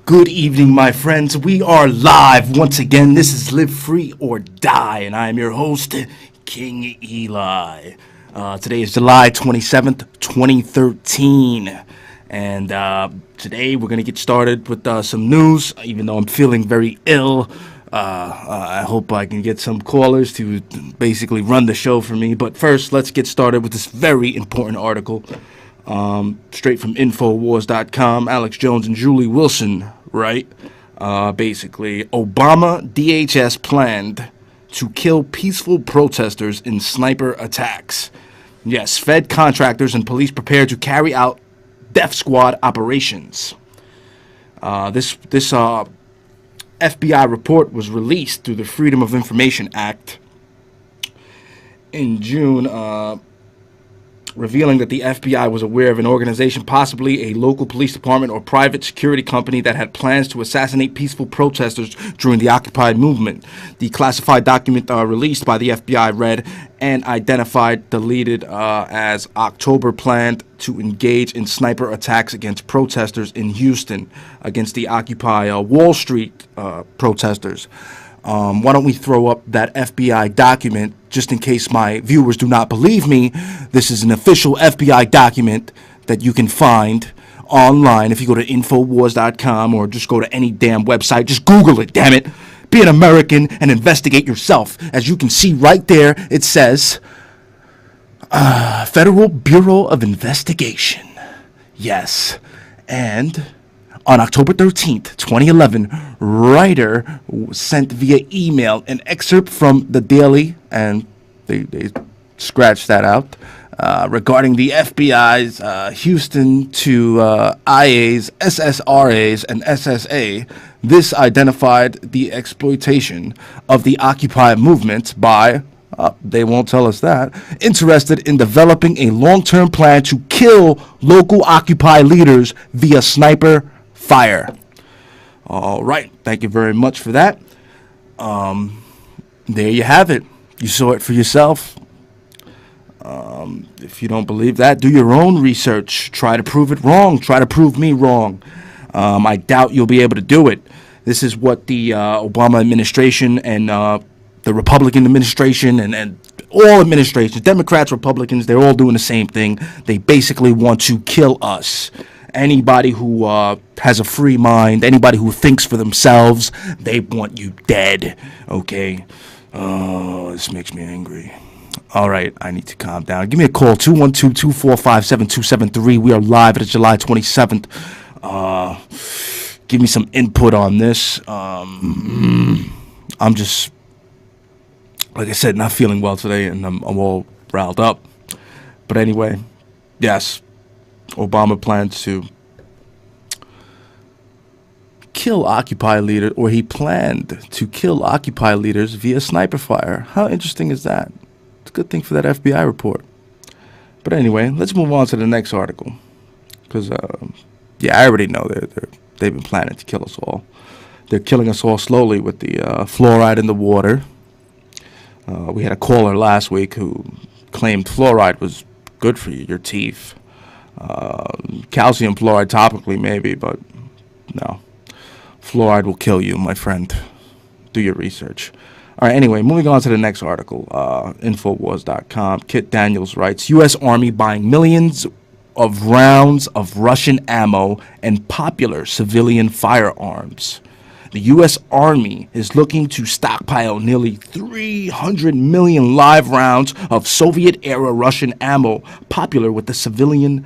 Good evening, my friends. We are live once again. This is Live Free or Die, and I am your host, King Eli. Today is July 27th, 2013, and today we're going to get started with some news, even though I'm feeling very ill. I hope I can get some callers to basically run the show for me, but first, let's get started with this very important article. Straight from Infowars.com, Alex Jones and Julie Wilson write, basically, Obama DHS planned to kill peaceful protesters in sniper attacks. Yes, Fed contractors and police prepared to carry out death squad operations. This FBI report was released through the Freedom of Information Act in June, revealing that the FBI was aware of an organization, possibly a local police department or private security company, that had plans to assassinate peaceful protesters during the Occupy movement. The classified document released by the FBI read and identified, deleted as October planned to engage in sniper attacks against protesters in Houston, against the Occupy Wall Street protesters. Why don't we throw up that FBI document, just in case my viewers do not believe me. This is an official FBI document that you can find online if you go to Infowars.com or just go to any damn website. Just Google it, damn it. Be an American and investigate yourself. As you can see right there, it says, Federal Bureau of Investigation. Yes. And on October 13th, 2011, Ryder sent via email an excerpt from the Daily, and they scratched that out, regarding the FBI's Houston to IAs, SSRAs, and SSA. This identified the exploitation of the Occupy movement by, they won't tell us that, interested in developing a long-term plan to kill local Occupy leaders via sniper fire. All right, thank you very much for that. There you have it. You saw it for yourself. If you don't believe that, do your own research. Try to prove it wrong. Try to prove me wrong. I doubt you'll be able to do it. This is what the Obama administration and the Republican administration and all administrations, Democrats, Republicans, they're all doing the same thing. They basically want to kill us. Anybody who has a free mind, anybody who thinks for themselves, they want you dead, okay? Oh, this makes me angry. All right, I need to calm down. Give me a call, 212-245-7273. We are live. It is July 27th. Give me some input on this. I'm just, like I said, not feeling well today, and I'm all riled up. But anyway, yes. Obama plans to kill Occupy leaders, or he planned to kill Occupy leaders via sniper fire. How interesting is that? It's a good thing for that FBI report. But anyway, let's move on to the next article. Because, yeah, I already know they've been planning to kill us all. They're killing us all slowly with the fluoride in the water. We had a caller last week who claimed fluoride was good for you, your teeth. Calcium fluoride topically maybe, but no. Fluoride will kill you, my friend. Do your research. All right, anyway, moving on to the next article. Infowars.com. Kit Daniels writes, U.S. Army buying millions of rounds of Russian ammo and popular civilian firearms. The U.S. Army is looking to stockpile nearly 300 million live rounds of Soviet-era Russian ammo, popular with civilian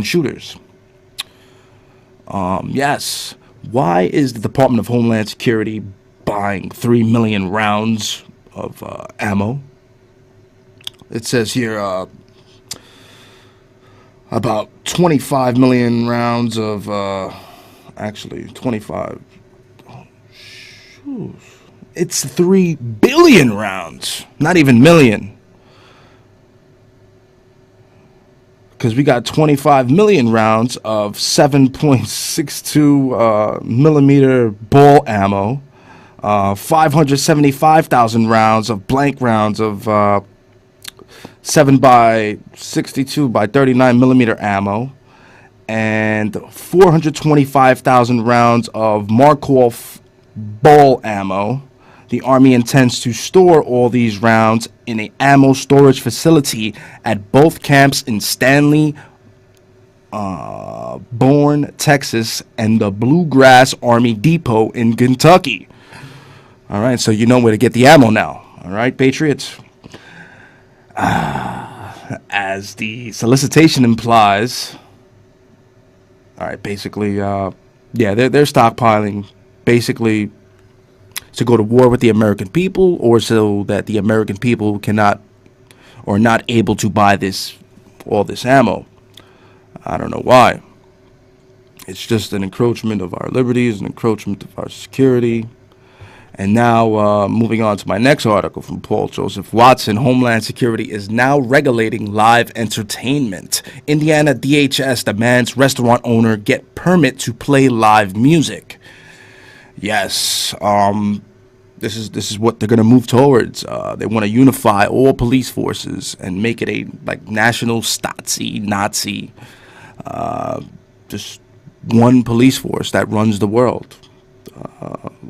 shooters. Yes. Why is the Department of Homeland Security buying 3 million rounds of ammo? It says here about 25 million rounds of, actually 25. It's 3 billion rounds, not even million. Because we got 25 million rounds of 7.62 millimeter ball ammo, 575,000 rounds of blank rounds of 7 by 62 by 39 millimeter ammo, and 425,000 rounds of Markov ball ammo. The Army intends to store all these rounds in an ammo storage facility at both camps in Stanley, Bourne, Texas, and the Bluegrass Army Depot in Kentucky. All right, so you know where to get the ammo now. All right, Patriots. As the solicitation implies, all right, basically, yeah, they're stockpiling, basically, to go to war with the American people, or so that the American people cannot or not able to buy all this ammo. I don't know why. It's just an encroachment of our liberties, an encroachment of our security. And now, moving on to my next article from Paul Joseph Watson, Homeland Security is now regulating live entertainment. Indiana DHS demands restaurant owner get permit to play live music. Yes, this is what they're going to move towards. They want to unify all police forces and make it a national Stasi Nazi, just one police force that runs the world.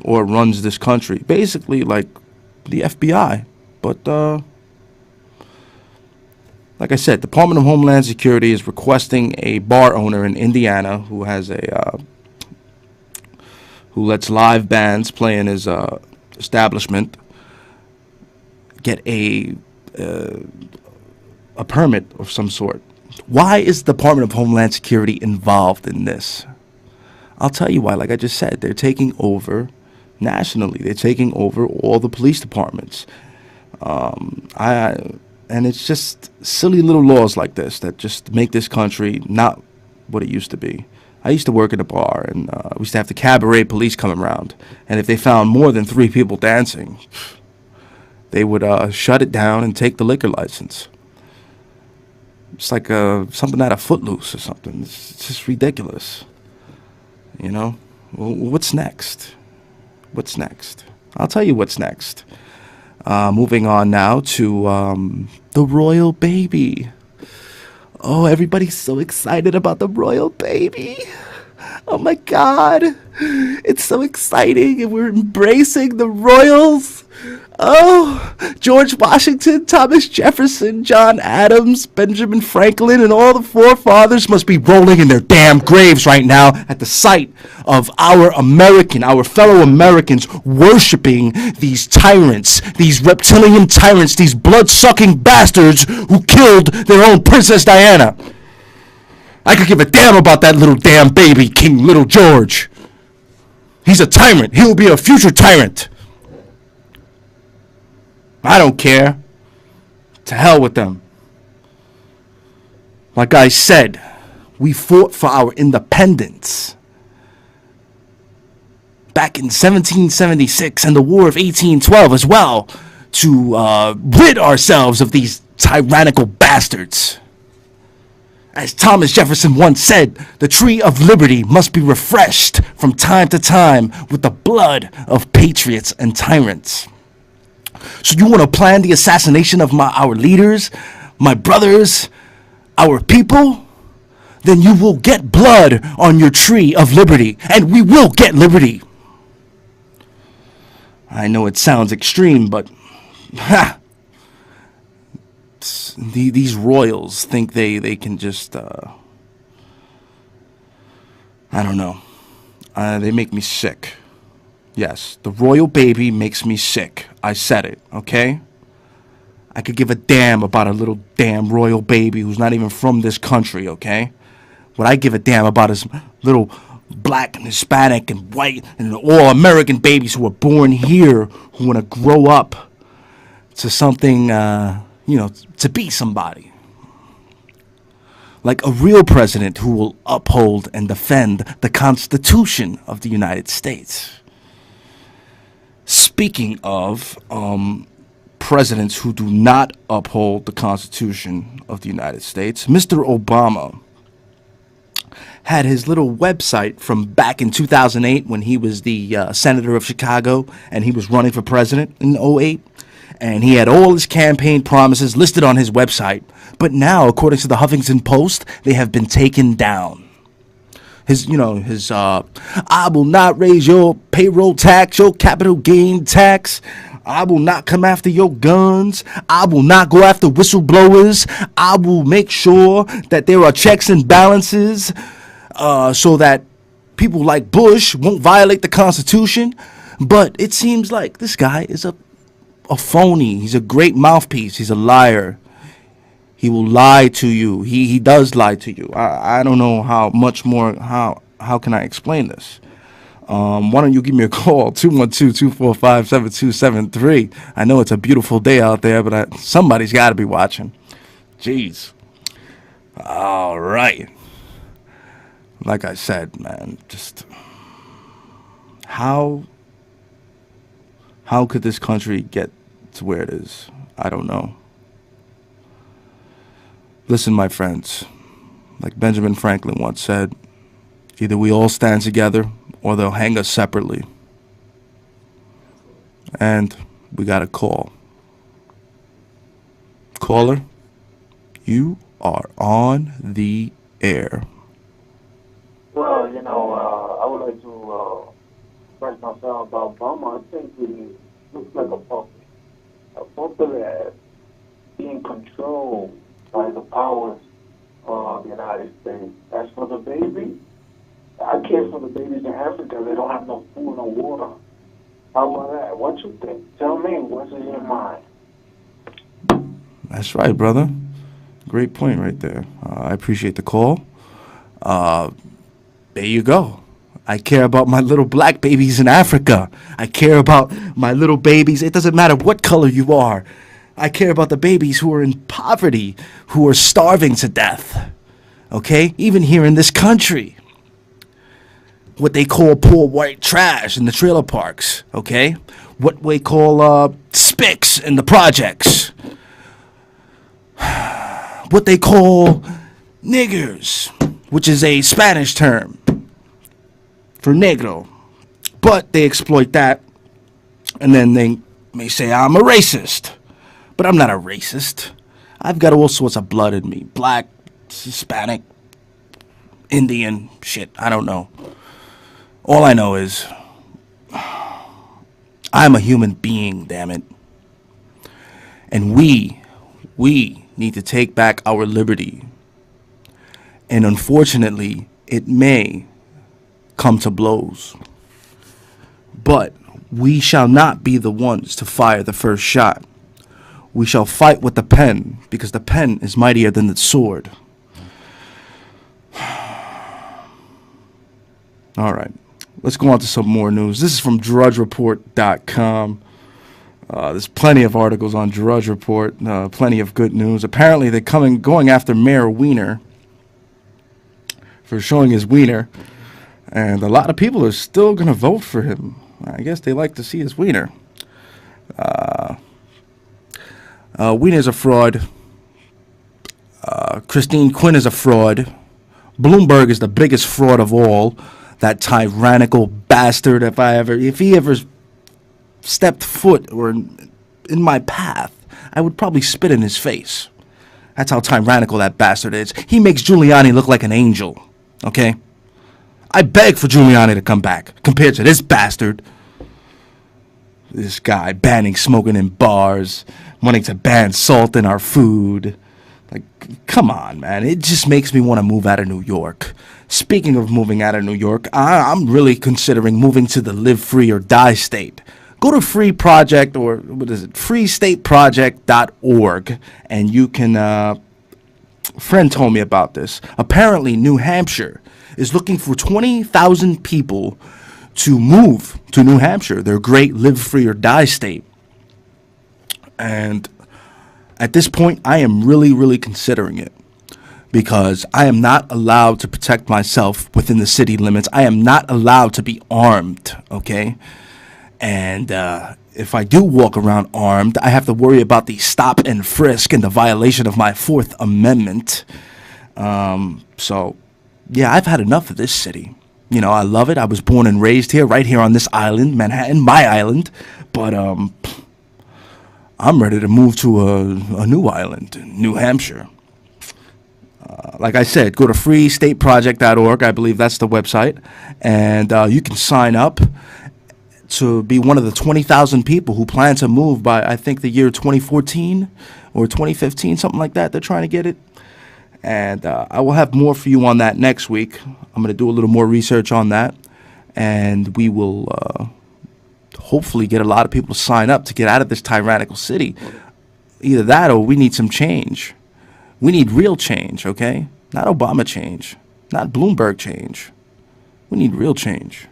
Or runs this country, basically like the FBI. But like I said, Department of Homeland Security is requesting a bar owner in Indiana who has who lets live bands play in his establishment get a permit of some sort. Why is the Department of Homeland Security involved in this? I'll tell you why. Like I just said, they're taking over nationally. They're taking over all the police departments. And it's just silly little laws like this that just make this country not what it used to be. I used to work in a bar, and we used to have the cabaret police come around. And if they found more than 3 people dancing, they would shut it down and take the liquor license. It's like something out of Footloose or something. It's just ridiculous. You know, well, what's next? What's next? I'll tell you what's next. Moving on now to the royal baby. Oh, everybody's so excited about the royal baby. Oh my God. It's so exciting, and we're embracing the royals. Oh, George Washington, Thomas Jefferson, John Adams, Benjamin Franklin, and all the forefathers must be rolling in their damn graves right now at the sight of our fellow Americans worshiping these tyrants, these reptilian tyrants, these blood-sucking bastards who killed their own Princess Diana. I could give a damn about that little damn baby, King Little George. He's a tyrant. He'll be a future tyrant. I don't care. To hell with them. Like I said, we fought for our independence back in 1776 and the War of 1812 as well, to rid ourselves of these tyrannical bastards. As Thomas Jefferson once said, the tree of liberty must be refreshed from time to time with the blood of patriots and tyrants. So you want to plan the assassination of our leaders, my brothers, our people? Then you will get blood on your tree of liberty, and we will get liberty. I know it sounds extreme, but these royals think they can just, I don't know. They make me sick. Yes, the royal baby makes me sick. I said it, okay? I could give a damn about a little damn royal baby who's not even from this country, okay? What I give a damn about is little black and Hispanic and white and all American babies who are born here who want to grow up to something, to be somebody. Like a real president who will uphold and defend the Constitution of the United States. Speaking of presidents who do not uphold the Constitution of the United States, Mr. Obama had his little website from back in 2008 when he was the senator of Chicago and he was running for president in 2008. And he had all his campaign promises listed on his website. But now, according to the Huffington Post, they have been taken down. his I will not raise your payroll tax, your capital gain tax. I will not come after your guns. I will not go after whistleblowers. I will make sure that there are checks and balances so that people like Bush won't violate the Constitution. But it seems like this guy is a phony. He's a great mouthpiece. He's a liar. He will lie to you. He does lie to you. I don't know how much more, how can I explain this? Why don't you give me a call, 212-245-7273. I know it's a beautiful day out there, but somebody's got to be watching. Jeez. All right. Like I said, man, just how could this country get to where it is? I don't know. Listen, my friends, like Benjamin Franklin once said, either we all stand together or they'll hang us separately. And we got a call. Caller, you are on the air. Well, I would like to express myself about Obama. I think he looks like a puppet. A puppet that's being controlled by the powers of the United States. As for the baby, I care for the babies in Africa. They don't have no food, no water. How about that? What you think? Tell me, what's in your mind? That's right, brother. Great point right there. I appreciate the call. There you go. I care about my little black babies in Africa. I care about my little babies. It doesn't matter what color you are. I care about the babies who are in poverty, who are starving to death. Okay? Even here in this country. What they call poor white trash in the trailer parks. Okay? What we call spics in the projects. What they call niggers, which is a Spanish term for negro. But they exploit that, and then they may say I'm a racist. But I'm not a racist. I've got all sorts of blood in me. Black, Hispanic, Indian, shit, I don't know. All I know is I'm a human being, damn it. And we need to take back our liberty. And unfortunately, it may come to blows. But we shall not be the ones to fire the first shot. We shall fight with the pen, because the pen is mightier than the sword. All right, let's go on to some more news. This is from drudgereport.com. There's plenty of articles on Drudge Report, plenty of good news. Apparently, they're going after Mayor Wiener for showing his wiener, and a lot of people are still going to vote for him. I guess they like to see his wiener. Wiener's a fraud. Christine Quinn is a fraud. Bloomberg is the biggest fraud of all. That tyrannical bastard. If he ever stepped foot or in my path, I would probably spit in his face. That's how tyrannical that bastard is. He makes Giuliani look like an angel. Okay? I beg for Giuliani to come back compared to this bastard. This guy banning smoking in bars, wanting to ban salt in our food. Like, come on, man. It just makes me want to move out of New York. Speaking of moving out of New York, I'm really considering moving to the live free or die state. Go to freestateproject.org, and you can, friend told me about this. Apparently, New Hampshire is looking for 20,000 people to move to New Hampshire, their great live free or die state. And at this point, I am really, really considering it, because I am not allowed to protect myself within the city limits. I am not allowed to be armed, okay? And if I do walk around armed, I have to worry about the stop and frisk and the violation of my Fourth Amendment. So, yeah, I've had enough of this city. You know, I love it. I was born and raised here, right here on this island, Manhattan, my island. But I'm ready to move to a new island, New Hampshire. Like I said, go to freestateproject.org. I believe that's the website. And you can sign up to be one of the 20,000 people who plan to move by, I think, the year 2014 or 2015, something like that. They're trying to get it. And I will have more for you on that next week. I'm going to do a little more research on that. And we will hopefully get a lot of people to sign up to get out of this tyrannical city. Either that or we need some change. We need real change, okay? Not Obama change. Not Bloomberg change. We need real change.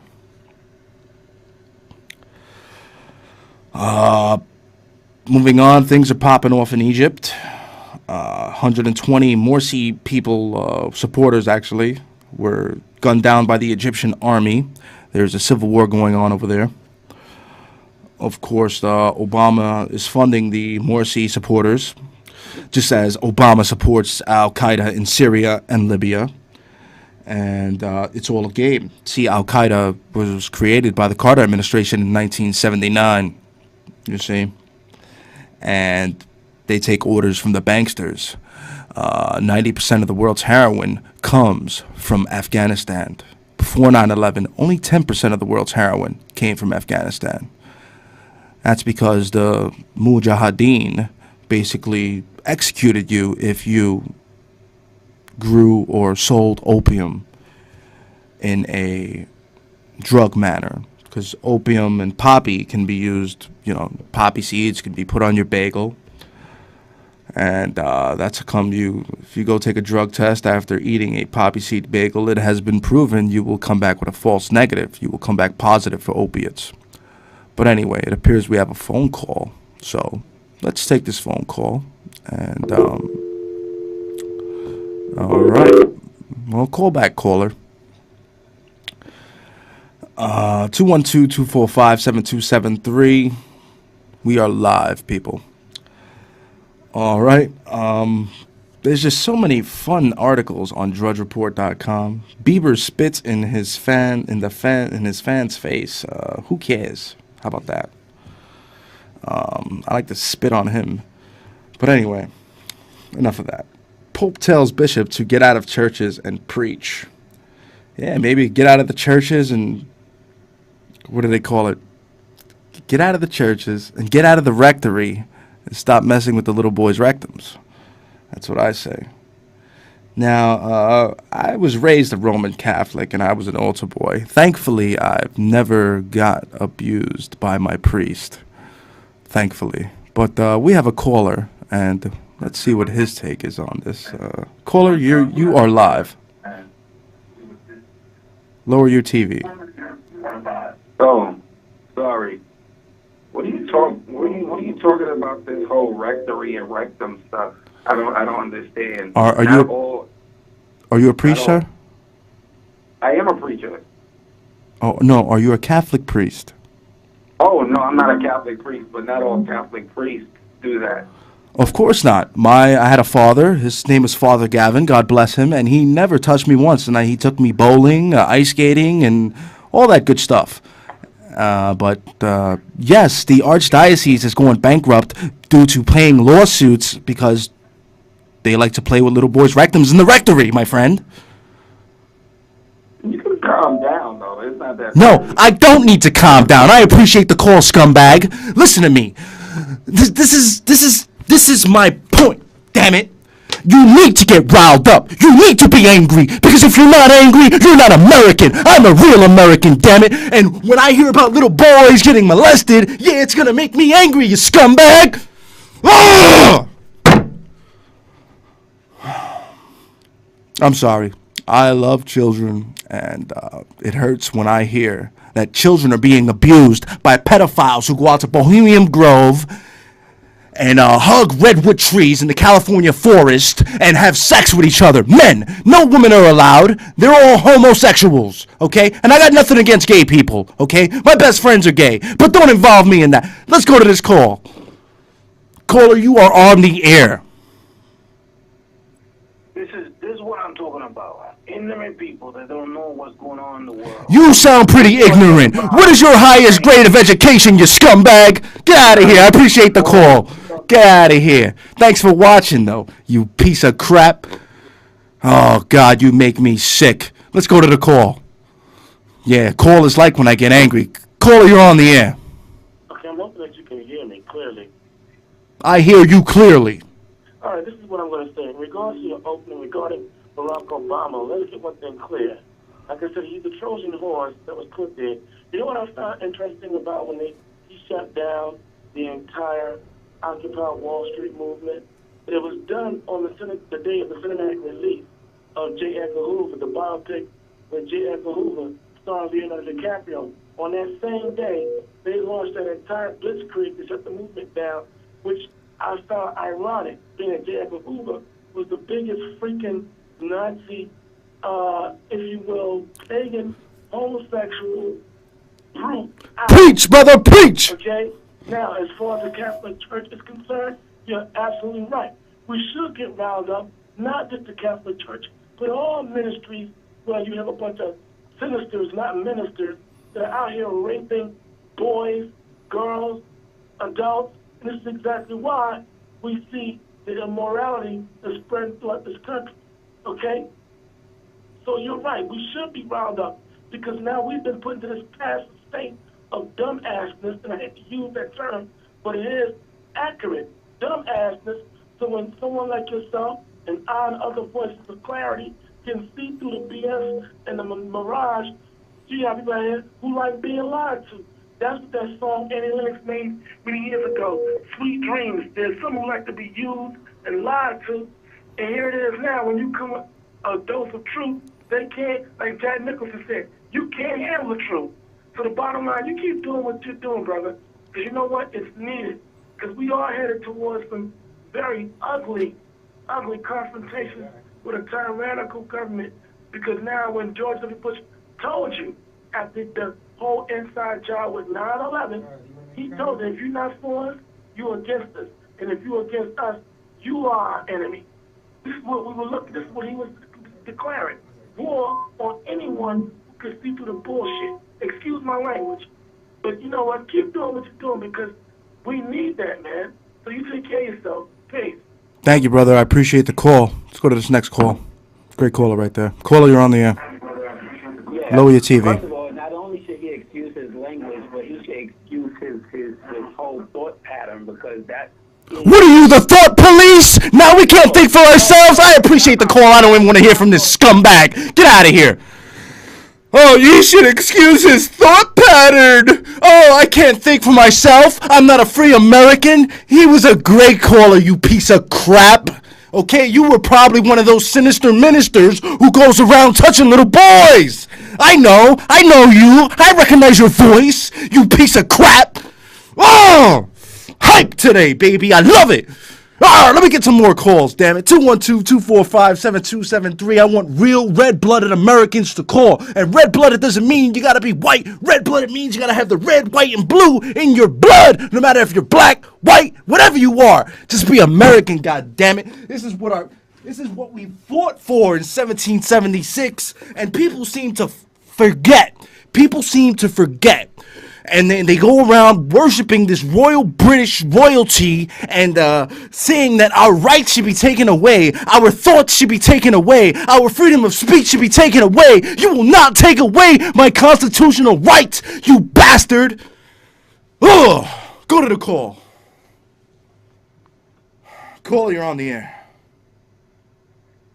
Moving on, things are popping off in Egypt. 120 Morsi people, supporters actually, were gunned down by the Egyptian army. There's a civil war going on over there. Of course, Obama is funding the Morsi supporters, just as Obama supports Al-Qaeda in Syria and Libya. And it's all a game. See, Al-Qaeda was created by the Carter administration in 1979, you see. And they take orders from the banksters. 90% of the world's heroin comes from Afghanistan. Before 9/11, only 10% of the world's heroin came from Afghanistan. That's because the Mujahideen basically executed you if you grew or sold opium in a drug manner. Because opium and poppy can be used, you know, poppy seeds can be put on your bagel. And that's if you go take a drug test after eating a poppy seed bagel, it has been proven you will come back with a false negative. You will come back positive for opiates. But anyway, it appears we have a phone call. So let's take this phone call. And, all right. Well, call back, caller. 212-245-7273. We are live, people. All right. There's just so many fun articles on drudgereport.com. Bieber spits in his fan's face. Who cares? How about that? I like to spit on him. But anyway, enough of that. Pope tells bishop to get out of churches and preach. Yeah, maybe get out of the churches and what do they call it? Get out of the churches and get out of the rectory and stop messing with the little boys' rectums. That's what I say. Now, I was raised a Roman Catholic and I was an altar boy. Thankfully, I've never got abused by my priest. Thankfully. But we have a caller, and let's see what his take is on this. Caller, you are live. Lower your TV. Oh, sorry. What are you talking about? This whole rectory and rectum stuff. I don't understand. Are you a priest, sir? I am a preacher. Oh no, are you a Catholic priest? Oh no, I'm not a Catholic priest, but not all Catholic priests do that. Of course not. I had a father. His name was Father Gavin. God bless him, and he never touched me once. And he took me bowling, ice skating, and all that good stuff. But yes, the archdiocese is going bankrupt due to paying lawsuits because they like to play with little boys' rectums in the rectory, my friend. You can calm down, though. It's not that. No, bad. I don't need to calm down. I appreciate the call, scumbag. Listen to me. This is my point. Damn it. You need to get riled up. You need to be angry. Because if you're not angry, you're not American. I'm a real American, damn it. And when I hear about little boys getting molested, yeah, it's gonna make me angry, you scumbag. Ah! I'm sorry. I love children, and it hurts when I hear that children are being abused by pedophiles who go out to Bohemian Grove and hug redwood trees in the California forest and have sex with each other. Men. No women are allowed. They're all homosexuals, okay? And I got nothing against gay people, okay? My best friends are gay, but don't involve me in that. Let's go to this call. Caller, you are on the air. This is what I'm talking about. Ignorant people that don't know what's going on in the world. You sound pretty ignorant. What is your highest grade of education, you scumbag? Get out of here. I appreciate the call. Get out of here. Thanks for watching, though, you piece of crap. Oh, God, you make me sick. Let's go to the call. Yeah, call is like when I get angry. Caller, you're on the air. Okay, I'm hoping that you can hear me clearly. I hear you clearly. All right, this is what I'm going to say. In regards to your opening regarding Barack Obama, let's get one thing clear. Like I said, he's a Trojan horse that was put there. You know what I found interesting about when he shut down the entire Occupy Wall Street movement? It was done on the day of the cinematic release of J. Edgar Hoover, the biopic with J. Edgar Hoover starring Leonardo DiCaprio. On that same day, they launched that entire blitzkrieg to shut the movement down, which I found ironic, being that J. Edgar Hoover was the biggest freaking Nazi, if you will, pagan, homosexual group. Preach, brother, preach! Okay? Now, as far as the Catholic Church is concerned, you're absolutely right. We should get riled up, not just the Catholic Church, but all ministries where you have a bunch of sinisters, not ministers, that are out here raping boys, girls, adults. And this is exactly why we see the immorality that's spreading throughout this country. Okay? So you're right. We should be riled up because now we've been put into this past state of dumbassness, and I hate to use that term, but it is accurate. Dumbassness. So when someone like yourself and I and other voices of clarity can see through the BS and the mirage, you have people out here who like being lied to. That's what that song Annie Lennox made many years ago, Sweet Dreams. There's some who like to be used and lied to, and here it is now. When you come with a dose of truth, they can't, like Jack Nicholson said, you can't handle the truth. So the bottom line, you keep doing what you're doing, brother, because you know what? It's needed. Because we are headed towards some very ugly confrontations with a tyrannical government. Because now when George W. Bush told you, after the whole inside job with 9/11, he told you, if you're not for us, you're against us. And if you're against us, you are our enemy. This is what we were looking, this is what he was declaring. War on anyone who could see through the bullshit. Excuse my language. But you know what? Keep doing what you're doing because we need that, man. So you take care of yourself. Peace. Thank you, brother. I appreciate the call. Let's go to this next call. Great caller right there. Caller, you're on the air. Yeah. Lower your TV. First of all, not only should he excuse his language, but he should excuse his whole thought pattern because that. What are you, the thought police? Now we can't think for ourselves? I appreciate the call. I don't even want to hear from this scumbag. Get out of here. Oh, you should excuse his thought pattern. Oh, I can't think for myself. I'm not a free American. He was a great caller, you piece of crap. Okay, you were probably one of those sinister ministers who goes around touching little boys. I know you. I recognize your voice, you piece of crap. Oh, hype today, baby. I love it. Let me get some more calls, damn it. 212-245-7273. I want real red-blooded Americans to call. And red-blooded doesn't mean you gotta be white. Red-blooded means you gotta have the red, white, and blue in your blood. No matter if you're black, white, whatever you are. Just be American, goddammit. This is what we fought for in 1776. And people seem to forget. And then they go around worshiping this royal British royalty and saying that our rights should be taken away, our thoughts should be taken away, our freedom of speech should be taken away. You will not take away my constitutional rights, you bastard. Ugh. Go to the call. Caller, you're on the air.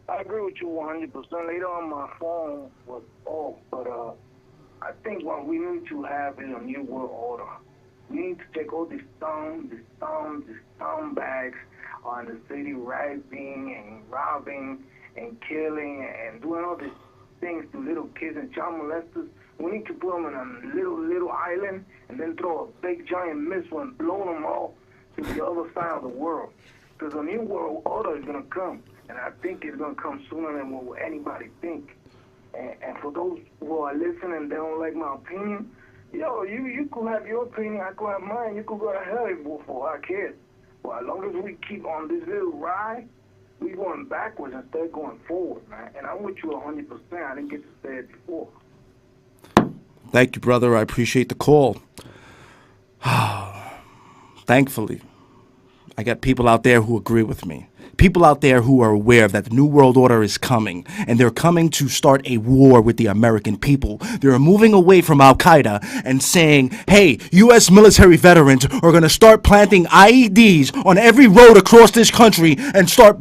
I agree with you 100%. Later on, my phone was off, but I think what we need to have is a new world order. We need to take all these scumbags on the city raping and robbing and killing and doing all these things to little kids and child molesters. We need to put them in a little island and then throw a big giant missile and blow them all to the other side of the world. Because a new world order is going to come, and I think it's going to come sooner than what anybody think. And for those who are listening, they don't like my opinion. Yo, you could have your opinion, I could have mine. You could go to hell for our kids. But as long as we keep on this little ride, we going backwards instead of going forward, man. And I'm with you 100%. I didn't get to say it before. Thank you, brother. I appreciate the call. Thankfully, I got people out there who agree with me. people out there who are aware that the New World Order is coming, and they're coming to start a war with the American people. They're moving away from Al-Qaeda and saying, hey, U.S. military veterans are going to start planting IEDs on every road across this country and start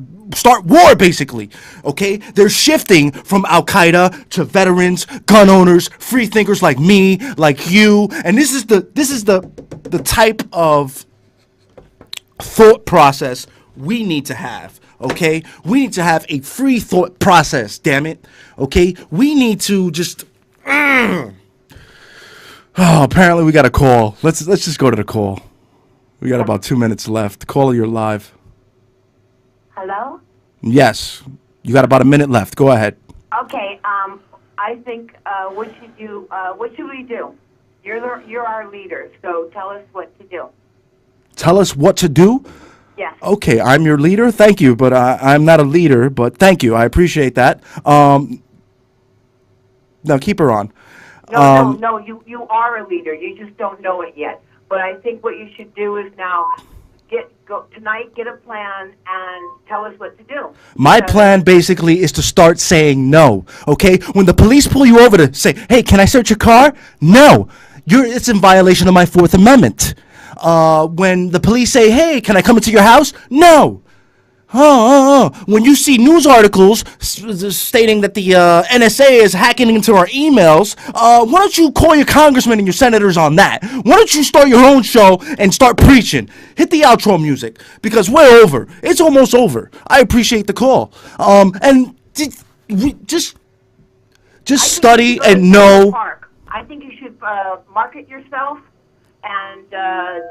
war, basically. Okay, they're shifting from Al-Qaeda to veterans, gun owners, free thinkers like me, like you, and this is the type of thought process we need to have. Okay, we need to have a free thought process. Damn it. Okay, we need to just. Oh, apparently we got a call. Let's just go to the call. We got about 2 minutes left. Caller, you're live. Hello? Yes. You got about a minute left. Go ahead. Okay, I think what should we do? You're our leader, so tell us what to do. Tell us what to do? Yes. Okay, I'm your leader. Thank you, but I'm not a leader, but thank you. I appreciate that. Now keep her on. No, you are a leader. You just don't know it yet. But I think what you should do is now go tonight, get a plan, and tell us what to do. My plan basically is to start saying no. Okay, when the police pull you over to say, "Hey, can I search your car?" No, it's in violation of my Fourth Amendment. When the police say, "Hey, can I come into your house?" No. When you see news articles stating that the NSA is hacking into our emails, why don't you call your congressmen and your senators on that? Why don't you start your own show and start preaching? Hit the outro music, because we're over. It's almost over. I appreciate the call. And just study and know. I think you should market yourself and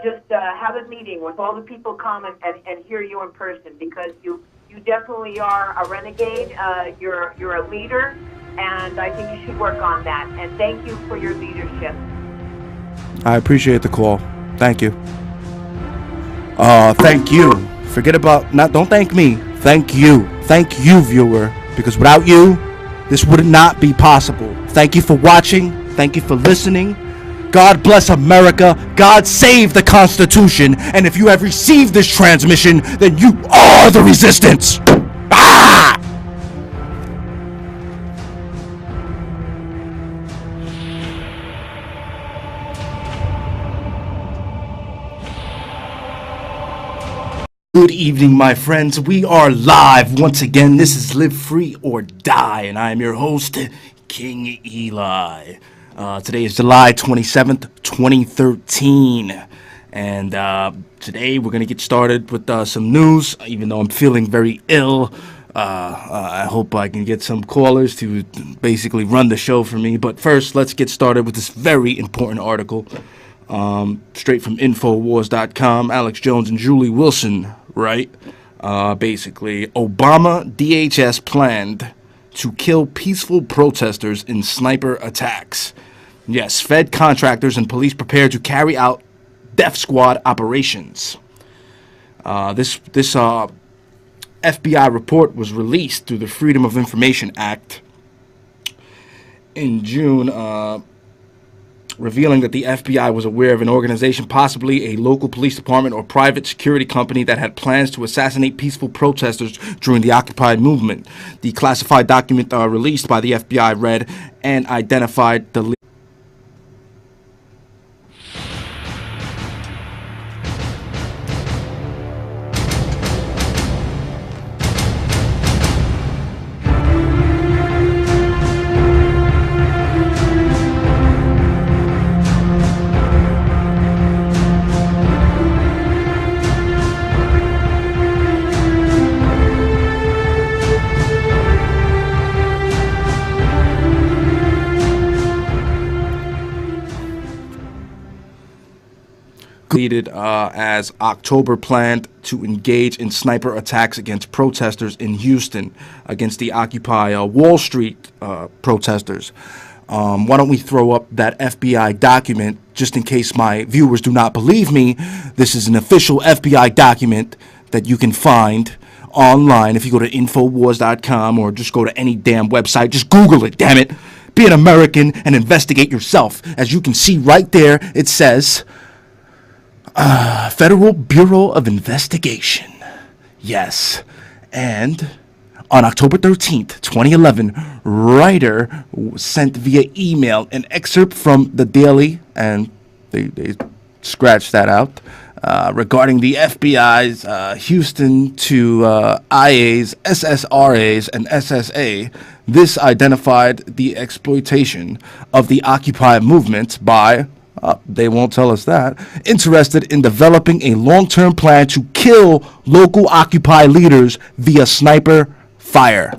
just have a meeting with all the people come and hear you in person, because you definitely are a renegade. You're a leader, and I think you should work on that. And thank you for your leadership. I appreciate the call. Thank you. Thank you. Forget about don't thank me. Thank you. Thank you, viewer, because without you, this would not be possible. Thank you for watching. Thank you for listening. God bless America. God save the Constitution. And if you have received this transmission, then you are the resistance. Ah! Good evening, my friends. We are live once again. This is Live Free or Die, and I am your host, King Eli. Today is July 27th, 2013, and today we're going to get started with some news, even though I'm feeling very ill. I hope I can get some callers to basically run the show for me, but first, let's get started with this very important article, straight from Infowars.com. Alex Jones and Julie Wilson write, basically, Obama DHS planned to kill peaceful protesters in sniper attacks. Yes, Fed contractors and police prepared to carry out death squad operations. This FBI report was released through the Freedom of Information Act in June, revealing that the FBI was aware of an organization, possibly a local police department or private security company, that had plans to assassinate peaceful protesters during the Occupy movement. The classified document released by the FBI read and identified the completed as October planned to engage in sniper attacks against protesters in Houston, against the Occupy Wall Street protesters. Why don't we throw up that FBI document, just in case my viewers do not believe me. This is an official FBI document that you can find online if you go to Infowars.com, or just go to any damn website. Just Google it, damn it. Be an American and investigate yourself. As you can see right there, it says Federal Bureau of Investigation. Yes. And on October 13th, 2011, Ryder sent via email an excerpt from the Daily, and they scratched that out, regarding the FBI's Houston to IA's, SSRA's, and SSA. This identified the exploitation of the Occupy movement by, they won't tell us that, interested in developing a long-term plan to kill local Occupy leaders via sniper fire.